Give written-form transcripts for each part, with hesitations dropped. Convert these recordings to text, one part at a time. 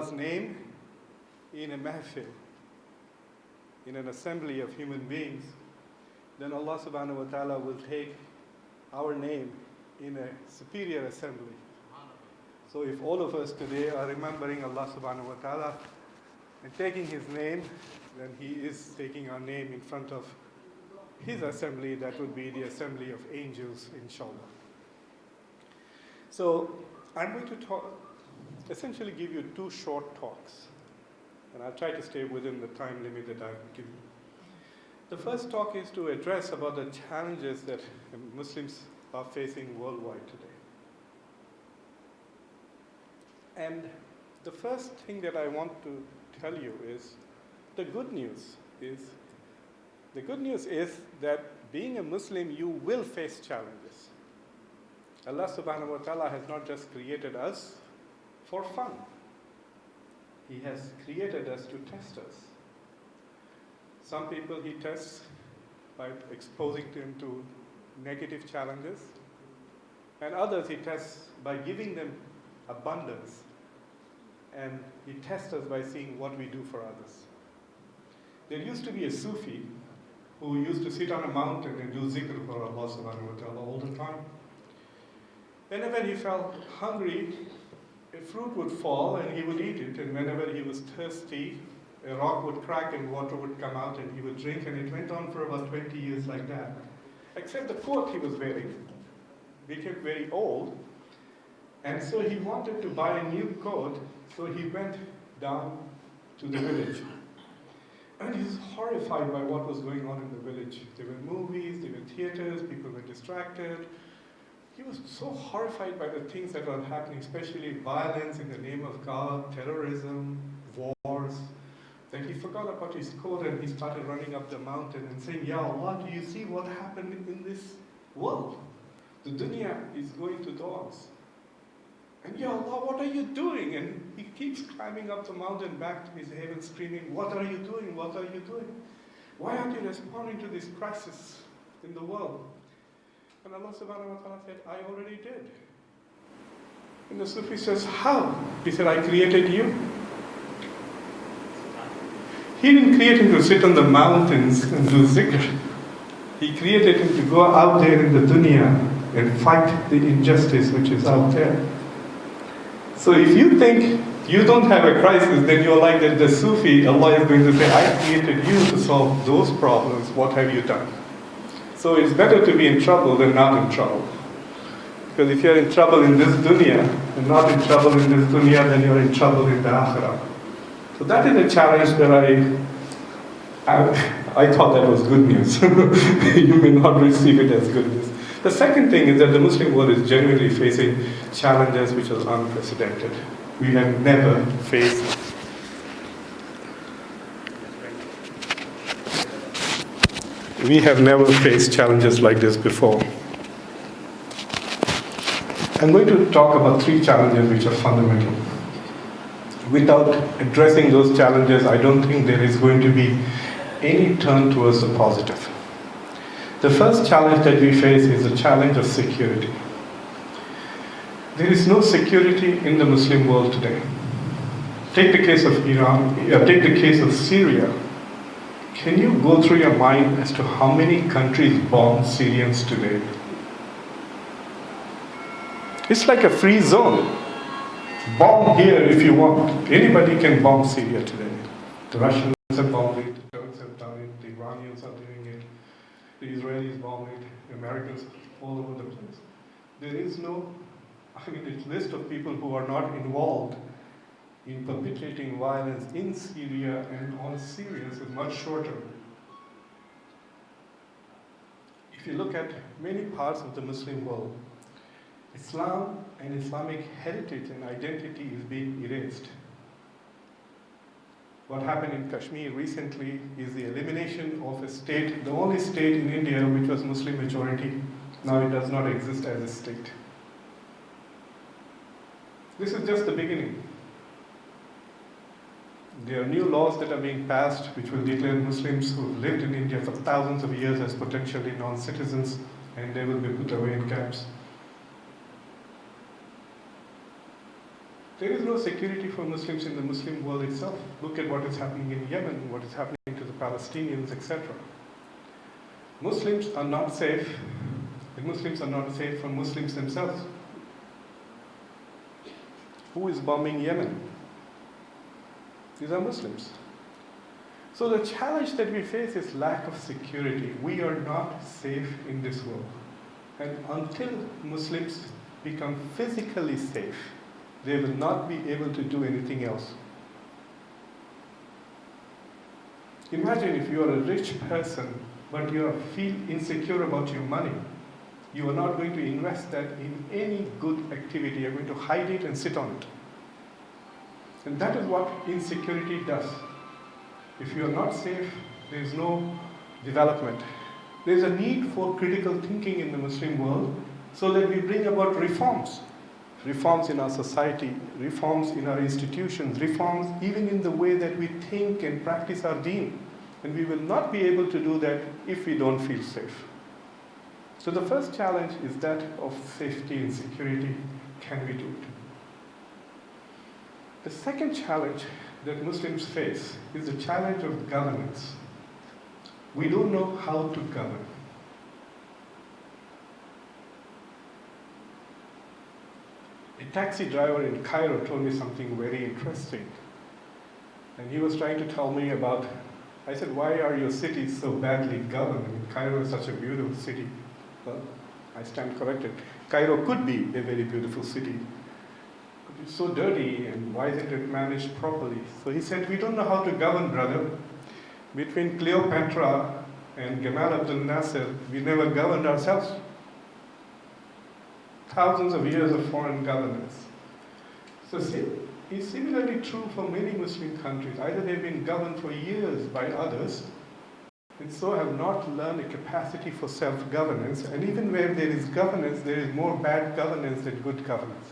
Allah's name in a mahfil, in an assembly of human beings, then Allah subhanahu wa ta'ala will take our name in a superior assembly. So if all of us today are remembering Allah subhanahu wa ta'ala and taking His name, then He is taking our name in front of His assembly. That would be the assembly of angels, inshallah. So I'm going to essentially give you two short talks, and I'll try to stay within the time limit that I've given. The first talk is to address about the challenges that Muslims are facing worldwide today. And the first thing that I want to tell you is the good news is that being a Muslim, you will face challenges. Allah subhanahu wa ta'ala has not just created us for fun. He has created us to test us. Some people He tests by exposing them to negative challenges, and others He tests by giving them abundance, and He tests us by seeing what we do for others. There used to be a Sufi who used to sit on a mountain and do zikr for Allah subhanahu wa ta'ala all the time. Whenever he felt hungry, a fruit would fall and he would eat it, and whenever he was thirsty, a rock would crack and water would come out and he would drink, and it went on for about 20 years like that. Except the coat he was wearing became very old, and so he wanted to buy a new coat, so he went down to the village. And he was horrified by what was going on in the village. There were movies, there were theaters, people were distracted. He was so horrified by the things that were happening, especially violence in the name of God, terrorism, wars, that he forgot about his coat and he started running up the mountain and saying, Ya Allah, do you see what happened in this world? The dunya is going to dogs. And Ya Allah, what are you doing? And he keeps climbing up the mountain back to his heaven screaming, what are you doing? What are you doing? Why aren't you responding to this crisis in the world? And Allah subhanahu wa ta'ala said, I already did. And the Sufi says, how? He said, I created you. He didn't create him to sit on the mountains and do zikr. He created him to go out there in the dunya and fight the injustice which is out there. So if you think you don't have a crisis, then you're like that the Sufi. Allah is going to say, I created you to solve those problems. What have you done? So it's better to be in trouble than not in trouble. Because if you're in trouble in this dunya and not in trouble in this dunya, then you're in trouble in the akhirah. So that is a challenge that I thought that was good news. You may not receive it as good news. The second thing is that the Muslim world is genuinely facing challenges which are unprecedented. We have never faced challenges like this before. I'm going to talk about three challenges which are fundamental. Without addressing those challenges, I don't think there is going to be any turn towards the positive. The first challenge that we face is the challenge of security. There is no security in the Muslim world today. Take the case of Iran, take the case of Syria. Can you go through your mind as to how many countries bomb Syrians today? It's like a free zone. Bomb here if you want. Anybody can bomb Syria today. The Russians have bombed it, the Turks have done it, the Iranians are doing it, the Israelis bomb it, the Americans all over the place. There is no, the list of people who are not involved in perpetrating violence in Syria and on Syrians is much shorter. If you look at many parts of the Muslim world, Islam and Islamic heritage and identity is being erased. What happened in Kashmir recently is the elimination of a state, the only state in India which was Muslim majority. Now it does not exist as a state. This is just the beginning. There are new laws that are being passed which will declare Muslims who have lived in India for thousands of years as potentially non-citizens, and they will be put away in camps. There is no security for Muslims in the Muslim world itself. Look at what is happening in Yemen, what is happening to the Palestinians, etc. Muslims are not safe, and Muslims are not safe from Muslims themselves. Who is bombing Yemen? These are Muslims. So the challenge that we face is lack of security. We are not safe in this world. And until Muslims become physically safe, they will not be able to do anything else. Imagine if you are a rich person, but you feel insecure about your money. You are not going to invest that in any good activity. You're going to hide it and sit on it. And that is what insecurity does. If you are not safe, there is no development. There is a need for critical thinking in the Muslim world so that we bring about reforms. Reforms in our society, reforms in our institutions, reforms even in the way that we think and practice our deen. And we will not be able to do that if we don't feel safe. So the first challenge is that of safety and security. Can we do it? The second challenge that Muslims face is the challenge of governance. We don't know how to govern. A taxi driver in Cairo told me something very interesting. And he was trying to tell me about, I said, why are your cities so badly governed? I mean, Cairo is such a beautiful city. Well, I stand corrected. Cairo could be a very beautiful city. But it's so dirty, and why isn't it managed properly? So he said, we don't know how to govern, brother. Between Cleopatra and Gamal Abdel Nasser, we never governed ourselves. Thousands of years of foreign governance. So see, it's similarly true for many Muslim countries. Either they've been governed for years by others, and so have not learned a capacity for self-governance. And even where there is governance, there is more bad governance than good governance.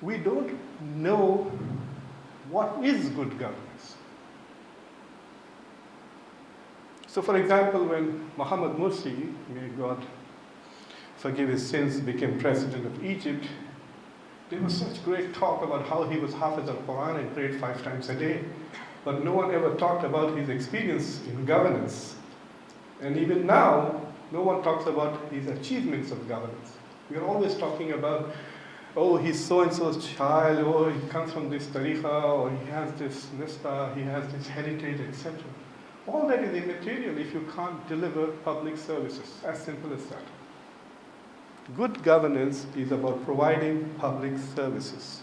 We don't know what is good governance. So for example, when Muhammad Mursi, may God forgive his sins, became president of Egypt, there was such great talk about how he was Hafiz al-Quran and prayed 5 times a day. But no one ever talked about his experience in governance. And even now, no one talks about his achievements of governance. We are always talking about, oh, he's so-and-so's child, or he comes from this tariqa, or he has this nisba, he has this heritage, etc. All that is immaterial if you can't deliver public services. As simple as that. Good governance is about providing public services.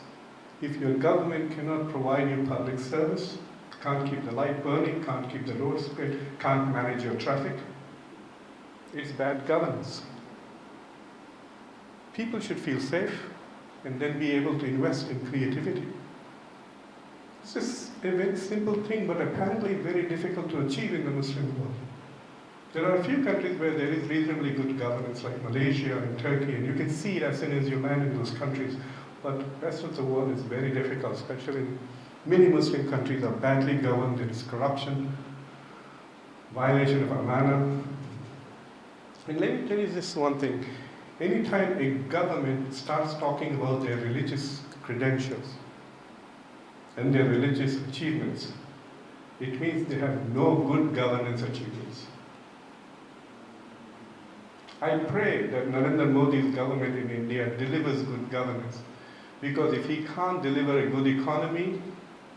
If your government cannot provide you public service, can't keep the light burning, can't keep the roads clear, can't manage your traffic, it's bad governance. People should feel safe and then be able to invest in creativity. This is a very simple thing, but apparently very difficult to achieve in the Muslim world. There are a few countries where there is reasonably good governance, like Malaysia and Turkey, and you can see it as soon as you land in those countries. But the rest of the world is very difficult, especially in many Muslim countries are badly governed. There is corruption, violation of amana. And let me tell you this one thing. Anytime a government starts talking about their religious credentials and their religious achievements, it means they have no good governance achievements. I pray that Narendra Modi's government in India delivers good governance, because if he can't deliver a good economy,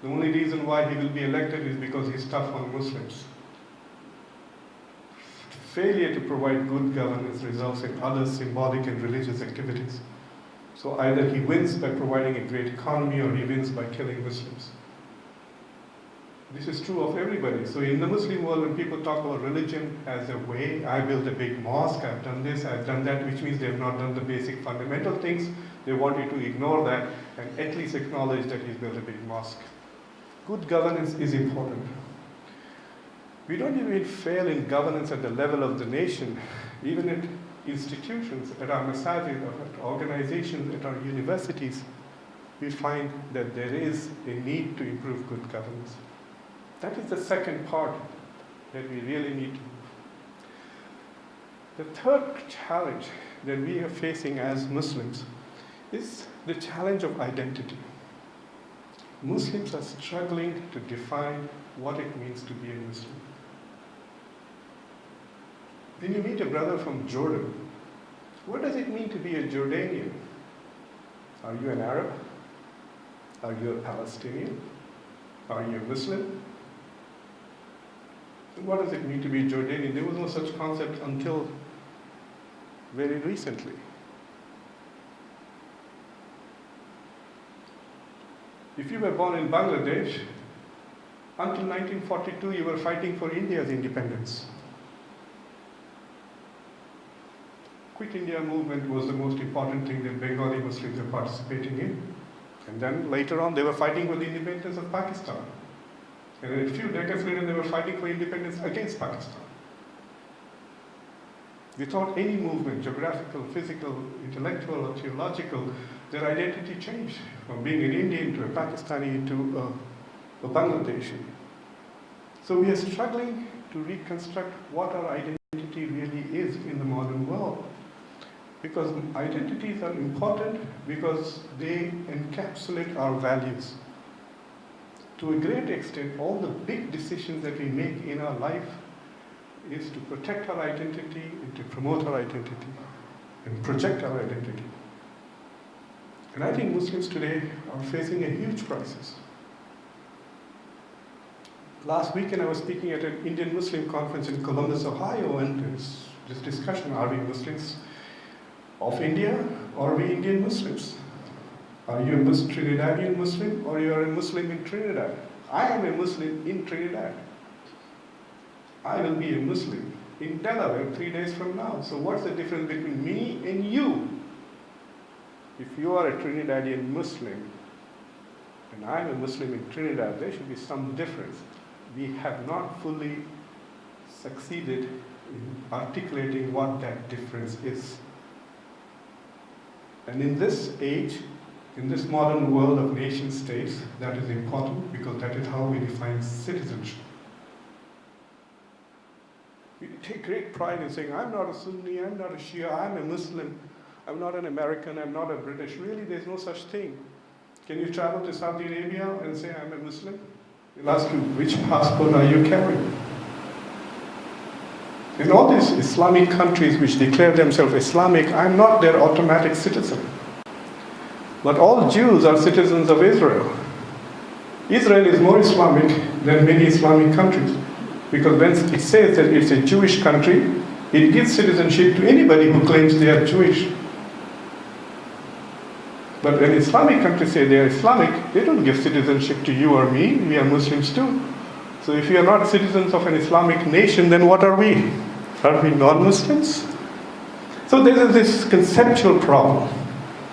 the only reason why he will be elected is because he's tough on Muslims. Failure to provide good governance results in other symbolic and religious activities. So either he wins by providing a great economy, or he wins by killing Muslims. This is true of everybody. So in the Muslim world, when people talk about religion as a way, I built a big mosque, I've done this, I've done that, which means they've not done the basic fundamental things. They want you to ignore that and at least acknowledge that he's built a big mosque. Good governance is important. We don't even fail in governance at the level of the nation, even at institutions, at our masajid, at organizations, at our universities. We find that there is a need to improve good governance. That is the second part that we really need to move. The third challenge that we are facing as Muslims is the challenge of identity. Muslims are struggling to define what it means to be a Muslim. When you meet a brother from Jordan, what does it mean to be a Jordanian? Are you an Arab? Are you a Palestinian? Are you a Muslim? What does it mean to be Jordanian? There was no such concept until very recently. If you were born in Bangladesh, until 1942 you were fighting for India's independence. Quit India movement was the most important thing that Bengali Muslims were participating in. And then later on they were fighting for the independence of Pakistan. And then a few decades later they were fighting for independence against Pakistan. Without any movement, geographical, physical, intellectual or theological, their identity changed from being an Indian to a Pakistani to a Bangladeshi. So we are struggling to reconstruct what our identity really is in the modern world. Because identities are important because they encapsulate our values. To a great extent, all the big decisions that we make in our life is to protect our identity and to promote our identity and project our identity. And I think Muslims today are facing a huge crisis. Last weekend I was speaking at an Indian Muslim conference in Columbus, Ohio, and there's this discussion, are we Muslims of India or are we Indian Muslims? Are you a Trinidadian Muslim or you are a Muslim in Trinidad? I am a Muslim in Trinidad. I will be a Muslim in Delaware 3 days from now. So what's the difference between me and you? If you are a Trinidadian Muslim and I'm a Muslim in Trinidad, there should be some difference. We have not fully succeeded in articulating what that difference is. And in this age, in this modern world of nation states, that is important because that is how we define citizenship. We take great pride in saying, I'm not a Sunni, I'm not a Shia, I'm a Muslim, I'm not an American, I'm not a British. Really, there's no such thing. Can you travel to Saudi Arabia and say, I'm a Muslim? They'll ask you, which passport are you carrying? In all these Islamic countries which declare themselves Islamic, I'm not their automatic citizen. But all Jews are citizens of Israel. Israel is more Islamic than many Islamic countries. Because when it says that it's a Jewish country, it gives citizenship to anybody who claims they are Jewish. But when Islamic countries say they are Islamic, they don't give citizenship to you or me. We are Muslims too. So if we are not citizens of an Islamic nation, then what are we? Are we non-Muslims? So there is this conceptual problem.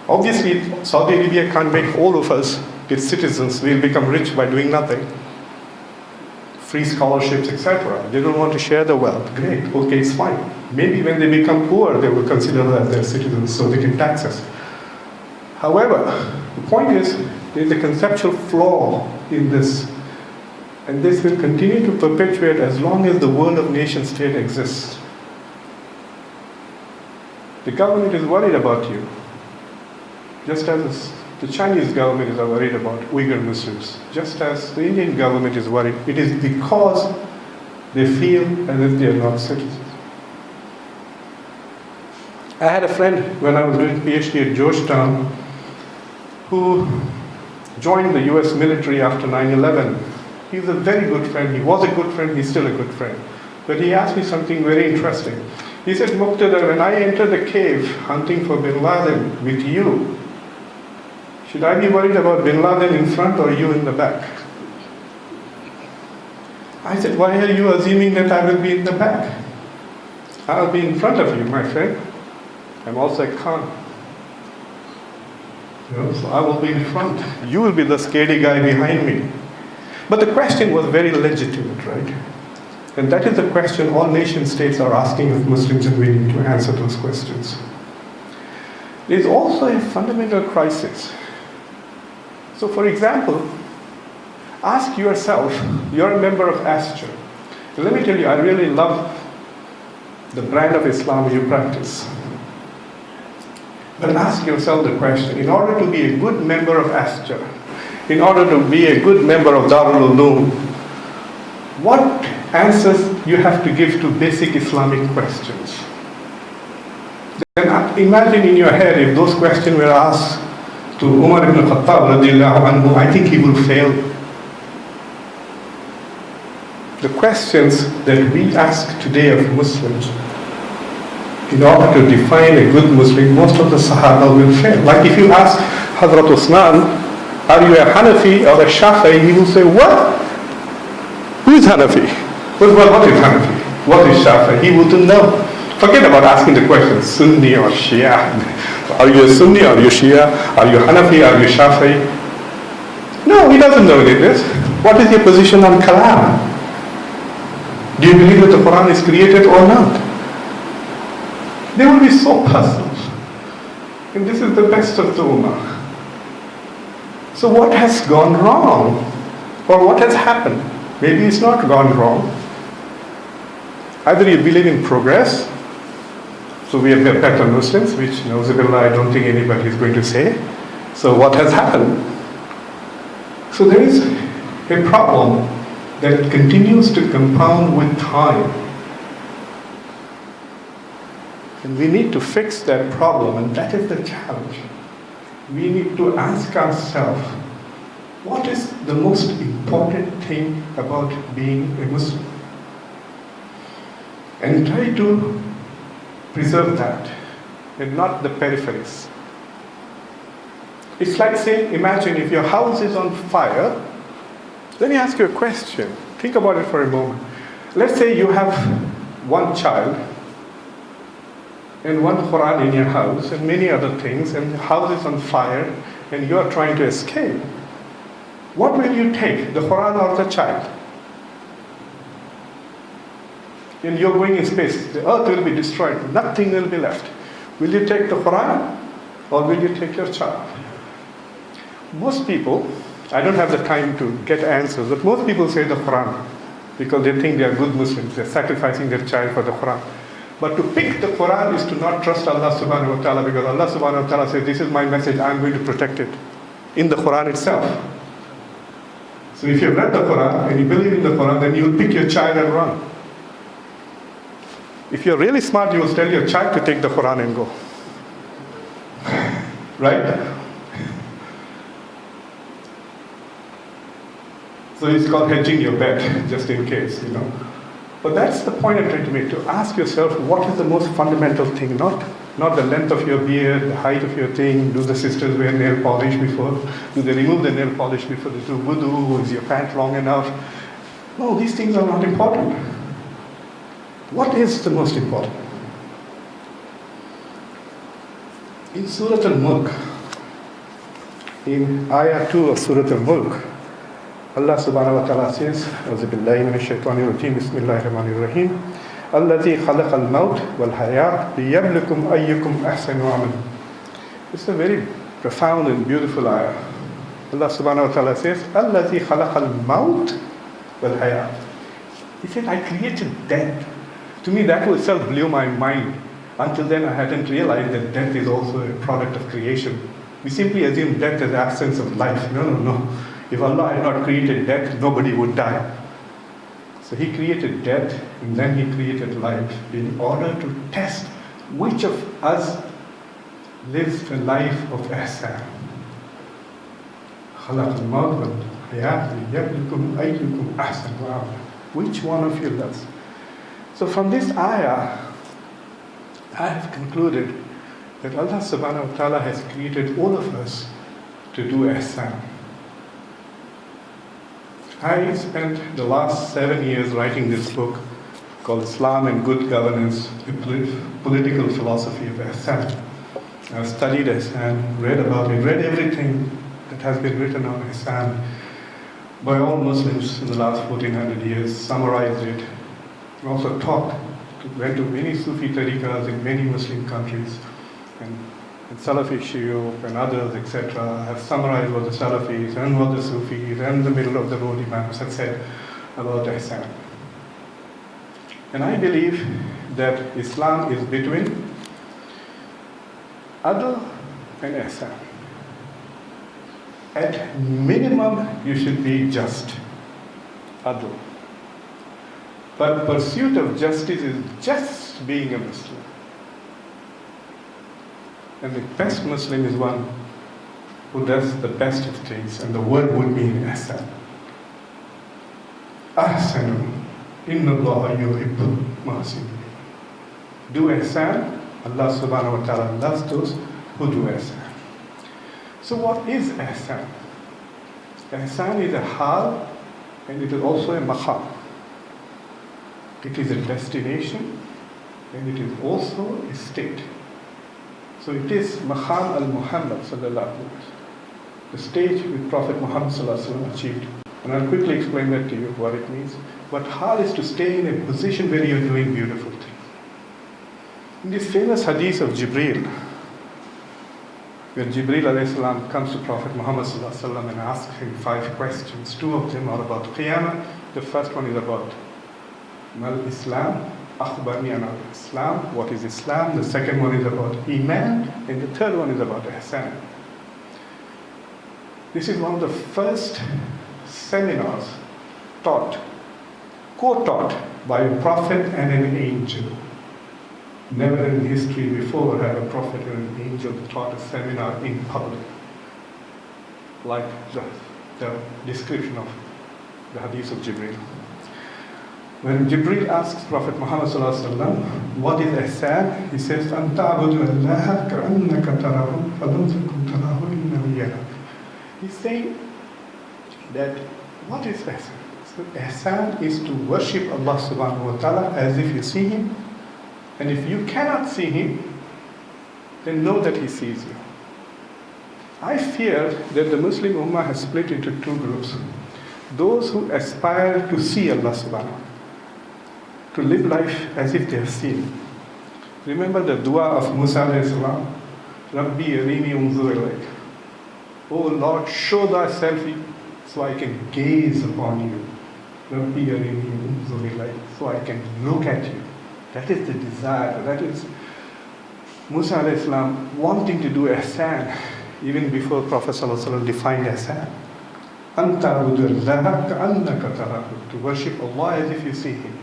Obviously, Saudi Arabia can't make all of us its citizens. We'll become rich by doing nothing. Free scholarships, etc. They don't want to share the wealth. Great, okay, it's fine. Maybe when they become poor, they will consider that they're citizens so they can tax us. However, the point is, there's a conceptual flaw in this. And this will continue to perpetuate as long as the world of nation state exists. The government is worried about you, just as the Chinese government is worried about Uyghur Muslims, just as the Indian government is worried. It is because they feel as if they are not citizens. I had a friend when I was doing PhD at Georgetown who joined the US military after 9/11. He's a very good friend. He was a good friend, he's still a good friend. But he asked me something very interesting. He said, Muqtada, when I enter the cave hunting for Bin Laden with you, should I be worried about Bin Laden in front or you in the back? I said, why are you assuming that I will be in the back? I'll be in front of you, my friend. I'm also a Khan. So I will be in front. You will be the scaredy guy behind me. But the question was very legitimate, right? And that is the question all nation states are asking of Muslims, and we need to answer those questions. There's also a fundamental crisis. So for example, ask yourself, you're a member of ASJA. Let me tell you, I really love the brand of Islam you practice. But ask yourself the question, in order to be a good member of ASJA, in order to be a good member of Darul Uloom, what answers you have to give to basic Islamic questions? Then imagine in your head if those questions were asked to Umar ibn Khattab radiallahu anhu, I think he will fail. The questions that we ask today of Muslims, in order to define a good Muslim, most of the Sahaba will fail. Like if you ask Hazrat Usman, are you a Hanafi or a Shafi'i? He will say, what? Who is Hanafi? Well, what is Hanafi? What is Shafi'i? He wouldn't know. Forget about asking the question, Sunni or Shia. Are you a Sunni? Are you Shia? Are you Hanafi? Are you Shafi'i? No, he doesn't know this. What is your position on Kalam? Do you believe that the Quran is created or not? They will be so puzzled. And this is the best of the Ummah. So what has gone wrong? Or what has happened? Maybe it's not gone wrong. Either you believe in progress, so we are better Muslims, which I don't think anybody is going to say. So what has happened? So there is a problem that continues to compound with time. And we need to fix that problem, and that is the challenge. We need to ask ourselves, what is the most important thing about being a Muslim? And try to preserve that, and not the peripheries. It's like saying, imagine if your house is on fire, let me ask you a question. Think about it for a moment. Let's say you have one child, and one Quran in your house, and many other things, and the house is on fire, and you are trying to escape. What will you take, the Quran or the child? And you're going in space. The earth will be destroyed. Nothing will be left. Will you take the Quran or will you take your child? Most people, I don't have the time to get answers, but most people say the Quran because they think they are good Muslims. They're sacrificing their child for the Quran. But to pick the Quran is to not trust Allah subhanahu wa ta'ala, because Allah subhanahu wa ta'ala says, this is my message, I'm going to protect it in the Quran itself. So if you've read the Quran and you believe in the Quran, then you'll pick your child and run. If you're really smart, you will tell your child to take the Quran and go. Right? So it's called hedging your bet, just in case, But that's the point I'm trying to make, to ask yourself, what is the most fundamental thing? Not the length of your beard, the height of your thing, do the sisters wear nail polish before? Do they remove the nail polish before they do wudu? Is your pant long enough? No, these things are not important. What is the most important? In Surah Al-Mulk, in Ayah 2 of Surah Al-Mulk, Allah subhanahu wa ta'ala says, A'udhu billahi minash shaitanir rajim, bismillahir rahmanir rahim, Alladhi khalaqal maut wal hayat liyablukum ayyukum ahsanu amalan. It's a very profound and beautiful ayah. Allah subhanahu wa ta'ala says, Alladhi khalaqal maut wal hayat. He said, I created death. To me, that itself blew my mind. Until then, I hadn't realized that death is also a product of creation. We simply assume death as the absence of life. No. If Allah had not created death, nobody would die. So He created death, and then He created life in order to test which of us lives a life of ihsan. خَلَقَ الْمَوْتَ وَالْحَيَاةَ لِيَبْلُوَكُمْ أَيُّكُمْ أَحْسَنُ عَمَلًا. Which one of you does? So from this ayah, I have concluded that Allah subhanahu wa ta'ala has created all of us to do ihsan. I spent the last 7 years writing this book called Islam and Good Governance, a political philosophy of ihsan. I've studied ihsan, read about it, read everything that has been written on ihsan by all Muslims in the last 1400 years, summarized it. Also went to many Sufi tariqas in many Muslim countries, and Salafi shuyukh and others, etc. have summarized what the Salafis and what the Sufis and the middle of the road Imams have said about ihsan. And I believe that Islam is between Adl and ihsan. At minimum, you should be just. Adl. But pursuit of justice is just being a Muslim. And the best Muslim is one who does the best of things, and the word would mean ihsan. Ahsanu, inna Allah yuhibbul muhsinin. Do ihsan, Allah subhanahu wa ta'ala loves those who do ihsan. So what is ihsan? Ihsan is a hal, and it is also a maqam. It is a destination, and it is also a state. So it is maqam al-Muhammad sallallahu alaihi wasallam, the stage which Prophet Muhammad sallallahu alaihi wasallam achieved. And I'll quickly explain that to you, what it means. But hal is to stay in a position where you're doing beautiful things. In this famous hadith of Jibreel, where Jibreel alayhi salam comes to Prophet Muhammad sallallahu alaihi wasallam and asks him 5 questions. 2 of them are about Qiyamah. The first one is about Mal Islam, Akhbarni an Islam, what is Islam? The second one is about Iman, and the third one is about Ihsan. This is one of the first seminars taught, co-taught by a prophet and an angel. Never in history before had a prophet and an angel taught a seminar in public, like the description of the hadith of Jibreel. When Jibreel asks Prophet Muhammad sallallahu alaihi wasallam, what is ihsan? He says, "An ta'budu Allah ka'annaka tarahu, falam takun tarahu innahu yarak." He's saying that what is ihsan? So ihsan is to worship Allah subhanahu wa ta'ala as if you see Him, and if you cannot see Him, then know that He sees you. I fear that the Muslim Ummah has split into 2 groups. Those who aspire to see Allah subhanahu wa ta'ala, to live life as if they have seen. Remember the dua of Musa alayhi salam? Rabbi arini unzur ilayk. Oh Lord, show thyself so I can gaze upon you. Rabbi arini unzur ilayk, so I can look at you. That is the desire. That is Musa alayhi salam wanting to do ihsan even before Prophet sallallahu alaihi wasallam defined ihsan. Anta abudu Allah ka'annaka tarahu, to worship Allah as if you see Him.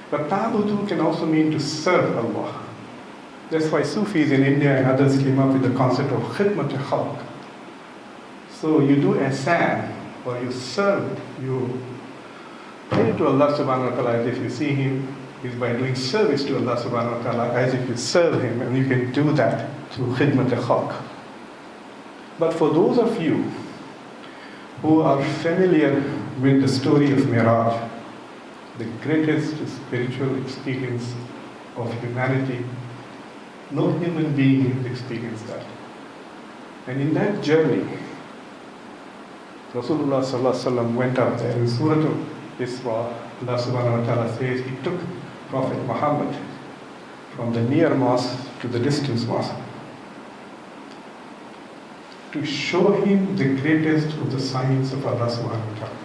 But ta'budu can also mean to serve Allah. That's why Sufis in India and others came up with the concept of khidmat al-khalq. So you do ihsan, or you serve, you pray to Allah subhanahu wa ta'ala as if you see Him, is by doing service to Allah subhanahu wa ta'ala as if you serve Him, and you can do that through khidmat al-khalq. But for those of you who are familiar with the story of Miraj, the greatest spiritual experience of humanity, no human being has experienced that. And in that journey, Rasulullah sallallahu alaihi wasallam went out there. In Surah Al-Isra, Allah subhanahu wa ta'ala says He took Prophet Muhammad from the near mosque to the distant mosque to show him the greatest of the signs of Allah subhanahu wa ta'ala.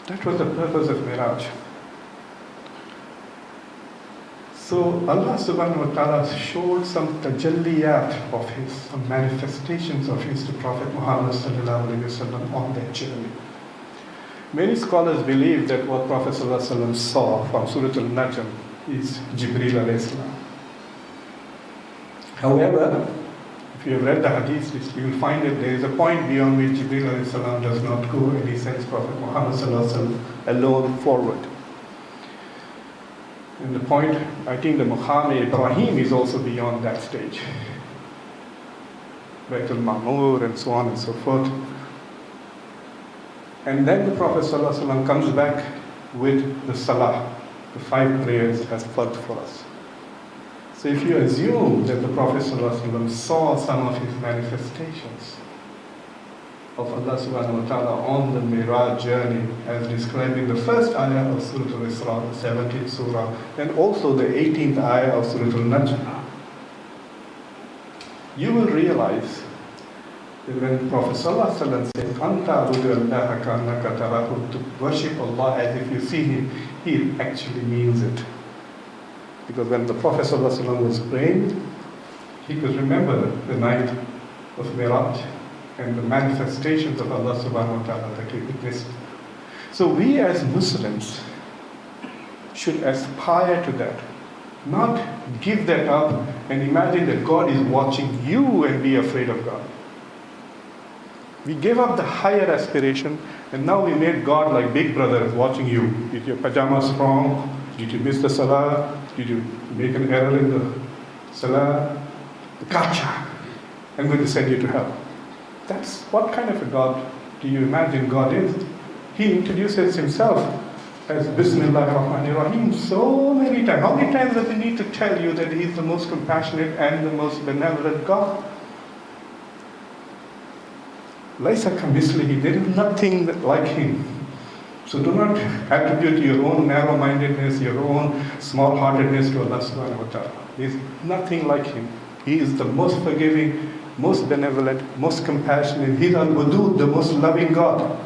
That was the purpose of Miraj. So Allah subhanahu wa ta'ala showed some tajalliyat of His, some manifestations of His to Prophet Muhammad sallallahu alaihi wasallam on that journey. Many scholars believe that what Prophet sallallahu alaihi wasallam saw from Surah Al-Najm is Jibreel alayhi salam. However, if you have read the hadith, you will find that there is a point beyond which Jibreel alayhi salam does not go, and he sends Prophet Muhammad sallallahu alaihi wasallam alone forward. And the point, I think the Maqam Ibrahim is also beyond that stage. Baitul Ma'mur and so on and so forth. And then the Prophet sallallahu alaihi wasallam comes back with the Salah, the 5 prayers as fard for us. So if you assume that the Prophet ﷺ saw some of his manifestations of Allah subhanahu wa ta'ala on the Miraj journey as described in the first ayah of Surah Al-Isra, the 17th surah, and also the 18th ayah of Surah Al-Najm, you will realize that when Prophet ﷺ said, Anta abudu Allah ka'annaka tarahu, to worship Allah as if you see Him, he actually means it. Because when the Prophet ﷺ was praying, he could remember the night of Miraj and the manifestations of Allah subhanahu wa ta'ala that he witnessed. So we as Muslims should aspire to that, not give that up and imagine that God is watching you and be afraid of God. We gave up the higher aspiration and now we made God like big brother watching you. Did your pajamas wrong? Did you miss the salah? Did you make an error in the salah? Gotcha! I'm going to send you to hell. That's what kind of a God do you imagine God is? He introduces himself as Bismillah ar-Rahman ar-Rahim so many times. How many times does he need to tell you that he is the most compassionate and the most benevolent God? Laisa kamislihi, there is nothing like him. So do not attribute your own narrow-mindedness, your own small-heartedness to Allah subhanahu wa ta'ala. There is nothing like him. He is the most forgiving, most benevolent, most compassionate. He is al-Wadud, the most loving God.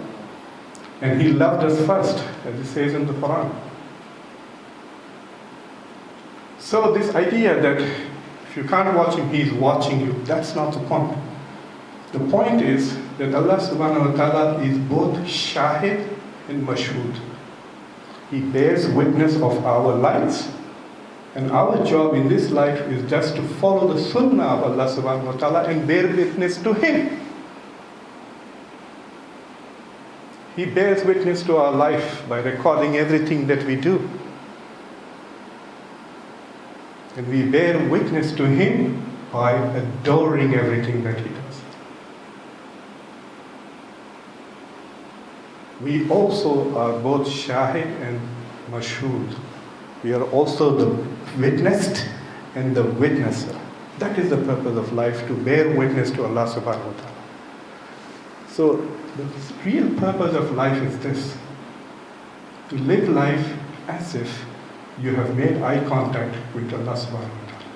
And he loved us first, as it says in the Quran. So this idea that if you can't watch him, he is watching you, that's not the point. The point is that Allah subhanahu wa ta'ala is both shahid and mashhud. He bears witness of our lives. And our job in this life is just to follow the sunnah of Allah subhanahu wa ta'ala and bear witness to him. He bears witness to our life by recording everything that we do. And we bear witness to him by adoring everything that he does. We also are both shahid and mashhud. We are also the witnessed and the witnesser. That is the purpose of life, to bear witness to Allah subhanahu wa ta'ala. So the real purpose of life is this: to live life as if you have made eye contact with Allah subhanahu wa ta'ala.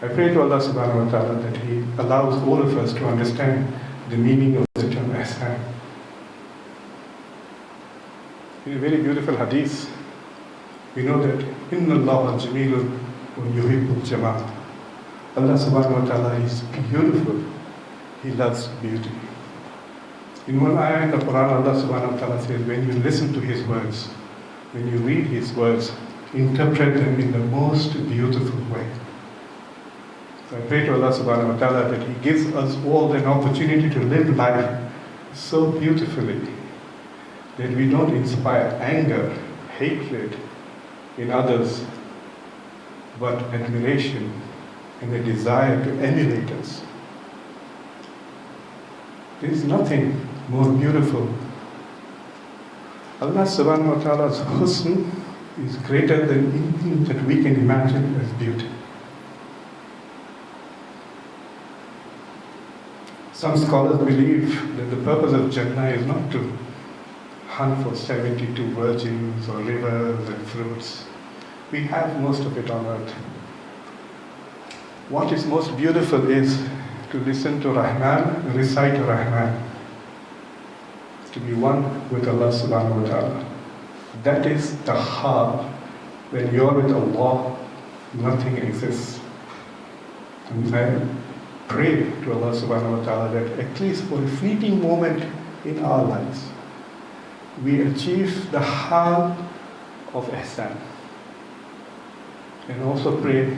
I pray to Allah subhanahu wa ta'ala that He allows all of us to understand the meaning of the term Ihsan. In a very beautiful hadith, we know that Inna Allah jamilun wa yuhibbul jamal. Allah subhanahu wa ta'ala is beautiful. He loves beauty. In one ayah in the Quran, Allah subhanahu wa ta'ala says, when you listen to His words, when you read His words, interpret them in the most beautiful way. So I pray to Allah subhanahu wa ta'ala that He gives us all an opportunity to live life so beautifully that we don't inspire anger, hatred in others, but admiration and a desire to emulate us. There is nothing more beautiful. Allah subhanahu wa ta'ala's husn is greater than anything that we can imagine as beauty. Some scholars believe that the purpose of Jannah is not to hunt for 72 virgins or rivers and fruits. We have most of it on earth. What is most beautiful is to listen to Rahman, recite Rahman, to be one with Allah subhanahu wa ta'ala. That is the heart. When you are with Allah, nothing exists. And I pray to Allah subhanahu wa ta'ala that at least for a fleeting moment in our lives, we achieve the hal of Ihsan. And also pray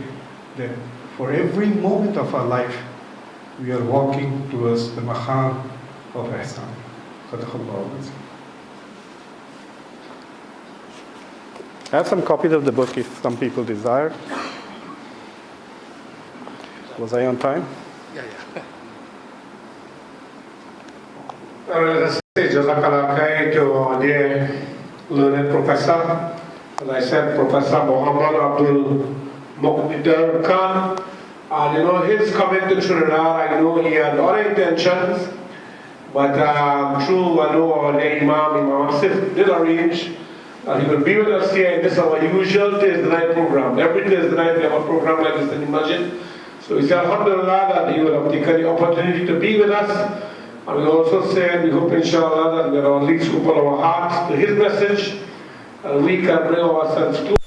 that for every moment of our life, we are walking towards the maqam of Ihsan. I have some copies of the book if some people desire. Was I on time? Yeah. Let's say Jazakallah khair to our dear learned professor. As I said, Professor Muhammad Abdul Muqtadar Khan. And his coming to Trinidad, I know he had other intentions, but through I know our Imam Asif did arrange that he will be with us here in this our usual Thursday night program. Every Thursday night we have a program like this in the masjid. So he said, alhamdulillah, that he will have taken the opportunity to be with us. And we also said, we hope inshallah that we will at least open our hearts to his message and we can bring ourselves close.